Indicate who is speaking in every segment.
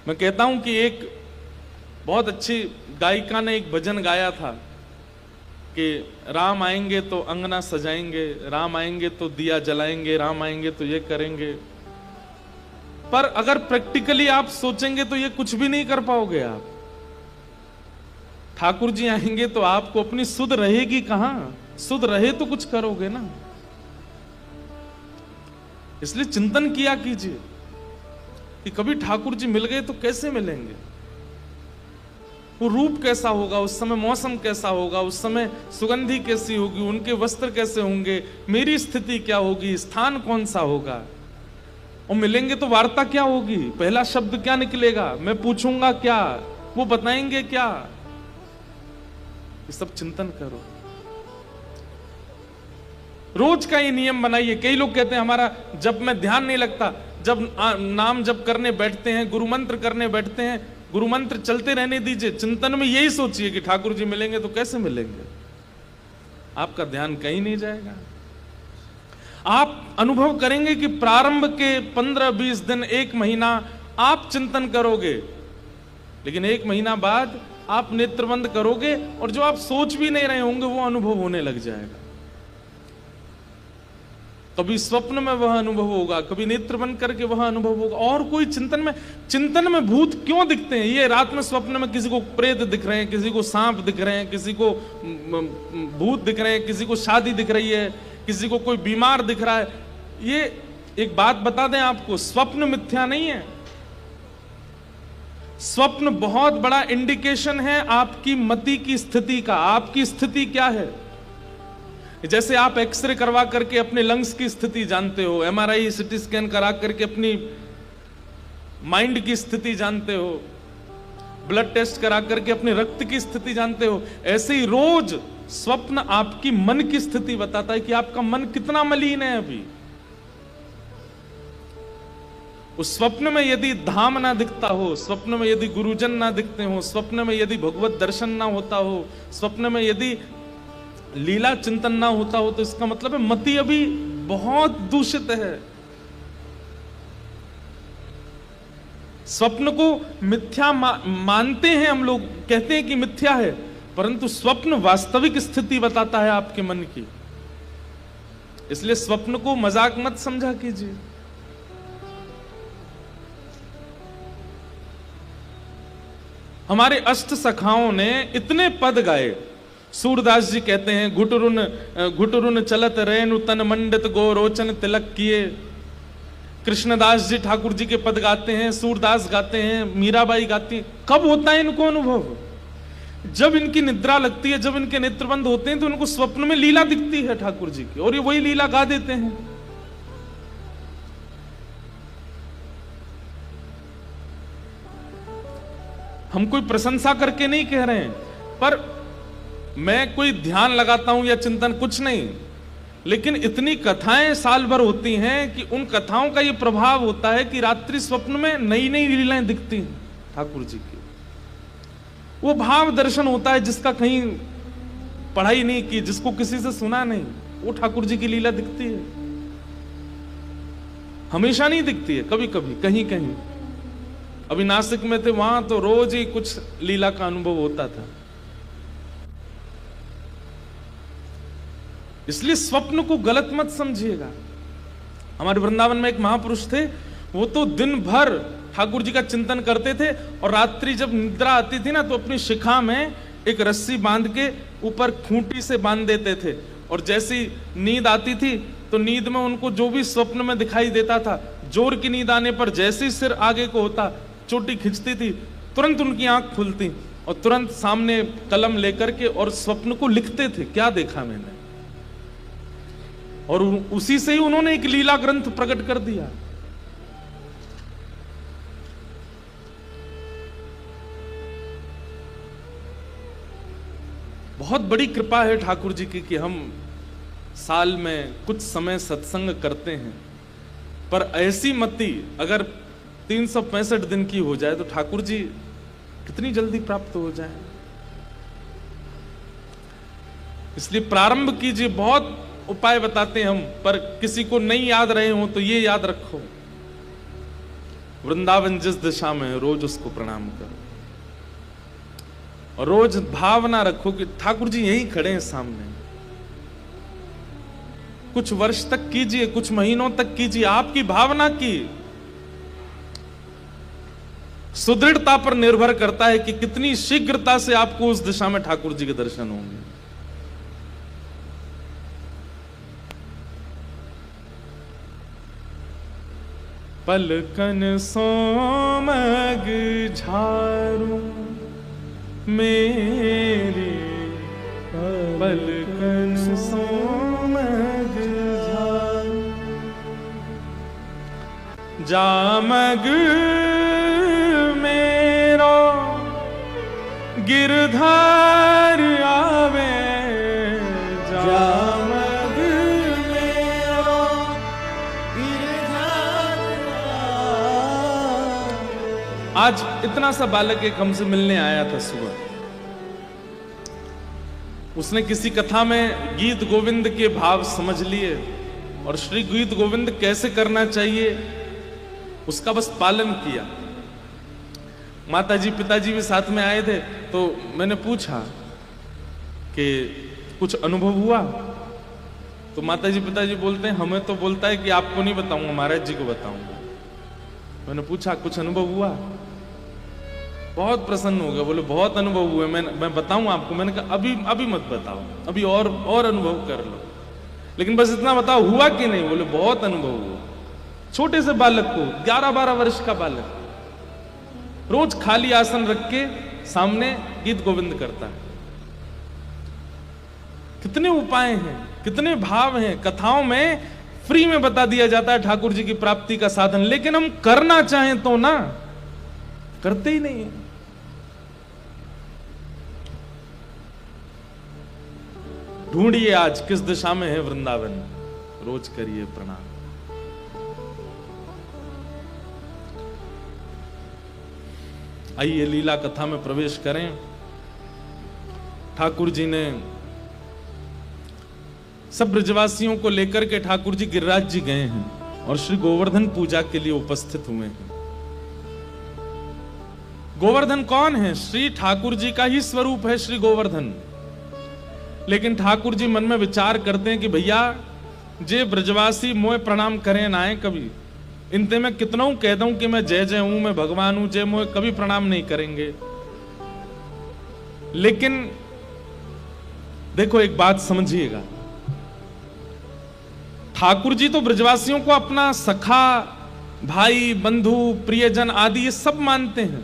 Speaker 1: मैं कहता हूं कि एक बहुत अच्छी गायिका ने एक भजन गाया था कि राम आएंगे तो अंगना सजाएंगे, राम आएंगे तो दिया जलाएंगे, राम आएंगे तो ये करेंगे। पर अगर प्रैक्टिकली आप सोचेंगे तो ये कुछ भी नहीं कर पाओगे आप। ठाकुर जी आएंगे तो आपको अपनी सुध रहेगी कहां? सुध रहे तो कुछ करोगे ना। इसलिए चिंतन किया कीजिए कि कभी ठाकुर जी मिल गए तो कैसे मिलेंगे, वो रूप कैसा होगा, उस समय मौसम कैसा होगा, उस समय सुगंधी कैसी होगी, उनके वस्त्र कैसे होंगे, मेरी स्थिति क्या होगी, स्थान कौन सा होगा, और मिलेंगे तो वार्ता क्या होगी, पहला शब्द क्या निकलेगा, मैं पूछूंगा क्या, वो बताएंगे क्या। ये सब चिंतन करो, रोज का ये नियम बनाइए। कई लोग कहते हैं हमारा जब में ध्यान नहीं लगता, जब नाम जप करने बैठते हैं, गुरु मंत्र करने बैठते हैं, गुरु मंत्र चलते रहने दीजिए, चिंतन में यही सोचिए कि ठाकुर जी मिलेंगे तो कैसे मिलेंगे, आपका ध्यान कहीं नहीं जाएगा। आप अनुभव करेंगे कि प्रारंभ के 15-20 दिन, एक महीना आप चिंतन करोगे, लेकिन एक महीना बाद आप नेत्र बंद करोगे और जो आप सोच भी नहीं रहे होंगे वो अनुभव होने लग जाएगा। कभी स्वप्न में वह अनुभव होगा, कभी नेत्र बंद करके वह अनुभव होगा। और कोई चिंतन में भूत क्यों दिखते हैं? ये रात में स्वप्न में किसी को प्रेत दिख रहे हैं, किसी को सांप दिख रहे हैं, किसी को भूत दिख रहे हैं, किसी को शादी दिख रही है, किसी को कोई बीमार दिख रहा है। ये एक बात बता दें आपको, स्वप्न मिथ्या नहीं है। स्वप्न बहुत बड़ा इंडिकेशन है आपकी मति की स्थिति का। आपकी स्थिति क्या है? जैसे आप एक्सरे करवा करके अपने लंग्स की स्थिति जानते हो, एमआरआई सीटी स्कैन करा करके अपनी माइंड की स्थिति जानते हो, ब्लड टेस्ट करा करके अपने रक्त की स्थिति जानते हो, ऐसे ही रोज स्वप्न आपकी मन की स्थिति बताता है कि आपका मन कितना मलिन है अभी। उस स्वप्न में यदि धाम ना दिखता हो, स्वप्न में यदि गुरुजन ना दिखते हो, स्वप्न में यदि भगवत दर्शन ना होता हो, स्वप्न में यदि लीला चिंतन ना होता हो, तो इसका मतलब है मति अभी बहुत दूषित है। स्वप्न को मिथ्या मानते हैं हम लोग, कहते हैं कि मिथ्या है, परंतु स्वप्न वास्तविक स्थिति बताता है आपके मन की। इसलिए स्वप्न को मजाक मत समझा कीजिए। हमारे अष्ट सखाओं ने इतने पद गाए। सूरदास जी कहते हैं, घुटरुन चलत रेणु तन मंडित गो रोचन तिलक किए। कृष्णदास जी ठाकुर जी के पद गाते हैं, सूरदास गाते हैं, मीराबाई गाती हैं। कब होता है इनको अनुभव? जब इनकी निद्रा लगती है, जब इनके नेत्र बंद होते हैं, तो उनको स्वप्न में लीला दिखती है ठाकुर जी की, और ये वही लीला गा देते हैं। हम कोई प्रशंसा करके नहीं कह रहे हैं, पर मैं कोई ध्यान लगाता हूं या चिंतन, कुछ नहीं, लेकिन इतनी कथाएं साल भर होती हैं कि उन कथाओं का ये प्रभाव होता है कि रात्रि स्वप्न में नई नई लीलाएं दिखती हैं ठाकुर जी की। वो भाव दर्शन होता है जिसका कहीं पढ़ाई नहीं की, जिसको किसी से सुना नहीं, वो ठाकुर जी की लीला दिखती है। हमेशा नहीं दिखती है, कभी कभी कहीं कहीं। अभी नासिक में थे, वहां तो रोज ही कुछ लीला का अनुभव होता था। इसलिए स्वप्न को गलत मत समझिएगा। हमारे वृंदावन में एक महापुरुष थे, वो तो दिन भर ठाकुर जी का चिंतन करते थे, और रात्रि जब निद्रा आती थी ना, तो अपनी शिखा में एक रस्सी बांध के ऊपर खूंटी से बांध देते थे, और जैसी नींद आती थी तो नींद में उनको जो भी स्वप्न में दिखाई देता था, जोर की नींद आने पर जैसे ही सिर आगे को होता, चोटी खींचती थी, तुरंत उनकी आंख खुलती और तुरंत सामने कलम लेकर के और स्वप्न को लिखते थे, क्या देखा मैंने। और उसी से ही उन्होंने एक लीला ग्रंथ प्रकट कर दिया। बहुत बड़ी कृपा है ठाकुर जी की कि हम साल में कुछ समय सत्संग करते हैं, पर ऐसी मति अगर 365 दिन की हो जाए तो ठाकुर जी कितनी जल्दी प्राप्त हो जाए। इसलिए प्रारंभ कीजिए। बहुत उपाय बताते हैं हम, पर किसी को नहीं याद रहे हो तो ये याद रखो वृंदावन जिस दिशा में है रोज उसको प्रणाम करो, और रोज भावना रखो कि ठाकुर जी यहीं खड़े हैं सामने। कुछ वर्ष तक कीजिए, कुछ महीनों तक कीजिए, आपकी भावना की सुदृढ़ता पर निर्भर करता है कि कितनी शीघ्रता से आपको उस दिशा में ठाकुर जी के दर्शन होंगे। पलकन सोमग झारू मेरे, पलकन सोमग झारू, जामग मेरो गिरधार आवे, जामग मेरो गिरधार आवे। आज इतना सा बालक एक हमसे मिलने आया था सुबह। उसने किसी कथा में गीत गोविंद के भाव समझ लिए और श्री गीत गोविंद कैसे करना चाहिए उसका बस पालन किया। माताजी पिताजी भी साथ में आए थे, तो मैंने पूछा कि कुछ अनुभव हुआ? तो माताजी पिताजी बोलते हैं हमें तो बोलता है कि आपको नहीं बताऊंगा, महाराज जी को बताऊंगा। मैंने पूछा कुछ अनुभव हुआ? बहुत प्रसन्न हो गया, बोले बहुत अनुभव हुए, मैं बताऊं आपको। मैंने कहा अभी मत बताओ, अभी और अनुभव कर लो, लेकिन बस इतना बताओ हुआ कि नहीं। बोले बहुत अनुभव हुआ। छोटे से बालक को, 11-12 वर्ष का बालक, रोज खाली आसन रख के सामने गीत गोविंद करता है। कितने उपाय हैं, कितने भाव हैं। कथाओं में फ्री में बता दिया जाता है ठाकुर जी की प्राप्ति का साधन, लेकिन हम करना चाहें तो ना, करते ही नहीं है। ढूंढिए आज किस दिशा में है वृंदावन, रोज करिए प्रणाम। आइए लीला कथा में प्रवेश करें। ठाकुर जी ने सब ब्रजवासियों को लेकर के ठाकुर जी गिरिराज जी गए हैं और श्री गोवर्धन पूजा के लिए उपस्थित हुए हैं। गोवर्धन कौन है? श्री ठाकुर जी का ही स्वरूप है श्री गोवर्धन। लेकिन ठाकुर जी मन में विचार करते हैं कि भैया जे ब्रजवासी मोए प्रणाम करें ना आए कभी, इनते मैं कितना कह दूं कि मैं जय जय हूं, मैं भगवान हूं, जय मोए कभी प्रणाम नहीं करेंगे। लेकिन देखो एक बात समझिएगा, ठाकुर जी तो ब्रजवासियों को अपना सखा, भाई, बंधु, प्रियजन आदि ये सब मानते हैं।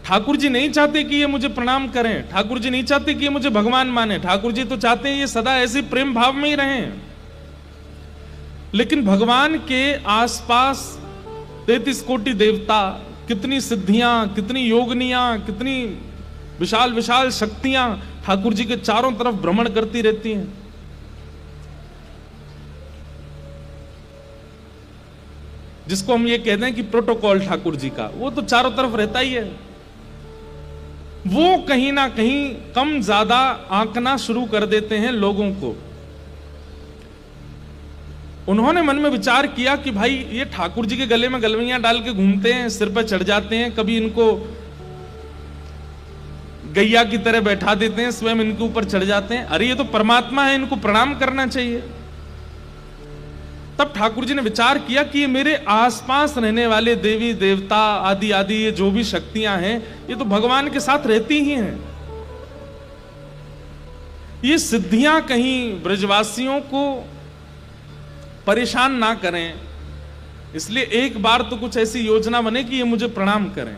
Speaker 1: ठाकुर जी नहीं चाहते कि ये मुझे प्रणाम करें, ठाकुर जी नहीं चाहते कि ये मुझे भगवान माने। ठाकुर जी तो चाहते हैं ये सदा ऐसे प्रेम भाव में ही रहें। लेकिन भगवान के आसपास 33 कोटि देवता, कितनी सिद्धियां, कितनी योगनियां, कितनी विशाल विशाल शक्तियां ठाकुर जी के चारों तरफ भ्रमण करती रहती हैं। जिसको हम ये कहते हैं कि प्रोटोकॉल ठाकुर जी का, वो तो चारों तरफ रहता ही है। वो कहीं ना कहीं कम ज्यादा आंकना शुरू कर देते हैं लोगों को। उन्होंने मन में विचार किया कि भाई ये ठाकुर जी के गले में गलवैयां डाल के घूमते हैं, सिर पर चढ़ जाते हैं, कभी इनको गैया की तरह बैठा देते हैं, स्वयं इनके ऊपर चढ़ जाते हैं। अरे ये तो परमात्मा है, इनको प्रणाम करना चाहिए। तब ठाकुर जी ने विचार किया कि ये मेरे आसपास रहने वाले देवी देवता आदि आदि ये जो भी शक्तियां हैं, ये तो भगवान के साथ रहती ही हैं। ये सिद्धियां कहीं ब्रजवासियों को परेशान ना करें, इसलिए एक बार तो कुछ ऐसी योजना बने कि ये मुझे प्रणाम करें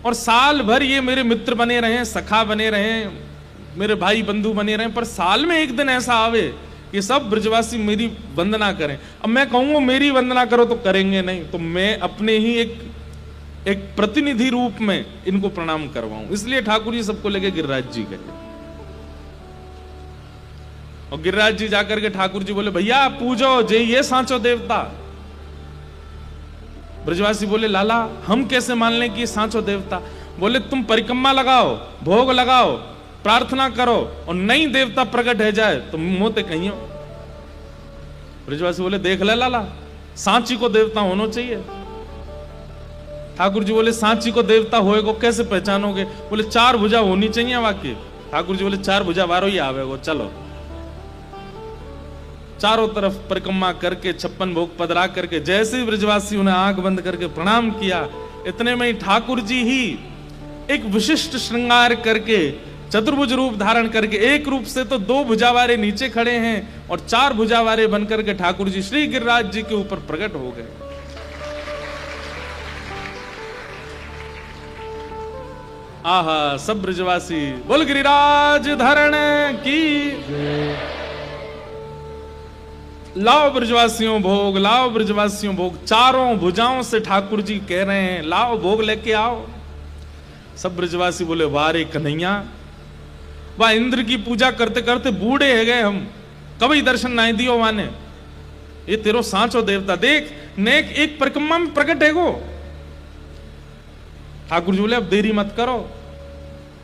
Speaker 1: और साल भर ये मेरे मित्र बने रहें, सखा बने रहें, मेरे भाई बंधु बने रहें। पर साल में एक दिन ऐसा आवे कि सब ब्रजवासी मेरी वंदना करें। अब मैं कहूंगा मेरी वंदना करो तो करेंगे नहीं, तो मैं अपने ही एक प्रतिनिधि रूप में इनको प्रणाम करवाऊं। इसलिए ठाकुर जी सबको लेके गिरिराज जी गए और गिरिराज जी जाकर के ठाकुर जी बोले भैया पूजो जे ये सांचो देवता। ब्रजवासी बोले लाला हम कैसे मान लें कि ये सांचो देवता? बोले तुम परिक्रमा लगाओ, भोग लगाओ, प्रार्थना करो और नई देवता प्रकट है जाए तो मोते कहियो। ब्रजवासी बोले देख ले लाला, सांची को देवता होना चाहिए। ठाकुर जी बोले सांची को देवता होएगो कैसे पहचानोगे? बोले 4 भुजा होनी चाहिए वाकई। ठाकुर जी बोले 4 भुजा वारो ही आवेगो, चलो। चारों तरफ परिक्रमा करके 56 भोग पधरा करके जैसे ही ब्रजवासी उन्हें आंख बंद करके प्रणाम किया, इतने में ही ठाकुर जी ही एक विशिष्ट श्रृंगार करके चतुर्भुज रूप धारण करके, एक रूप से तो 2 भुजावारे नीचे खड़े हैं और 4 भुजावारे बनकर के ठाकुर जी श्री गिरिराज जी के ऊपर प्रकट हो गए। आहा, सब ब्रजवासी बोल गिरिराज धरण की। लाओ ब्रजवासियों भोग, लाओ ब्रजवासियों भोग। चारों भुजाओं से ठाकुर जी कह रहे हैं लाओ भोग लेके आओ। सब ब्रजवासी बोले वाह रे कन्हैया, वाह इंद्र की पूजा करते करते बूढ़े है गए हम, कभी दर्शन नहीं दियो माने। ये तेरो सांचो देवता देख नेक एक परिक्रमा में प्रकट है गो। ठाकुर जी बोले अब देरी मत करो,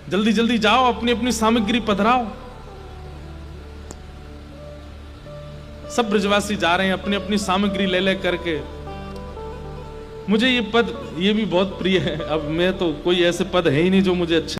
Speaker 1: जल्दी जल्दी जाओ, अपनी अपनी सामग्री पधराओ। सब ब्रजवासी जा रहे हैं अपनी अपनी सामग्री ले ले करके। मुझे ये पद ये भी बहुत प्रिय है। अब मैं तो कोई ऐसे पद है ही नहीं जो मुझे अच्छा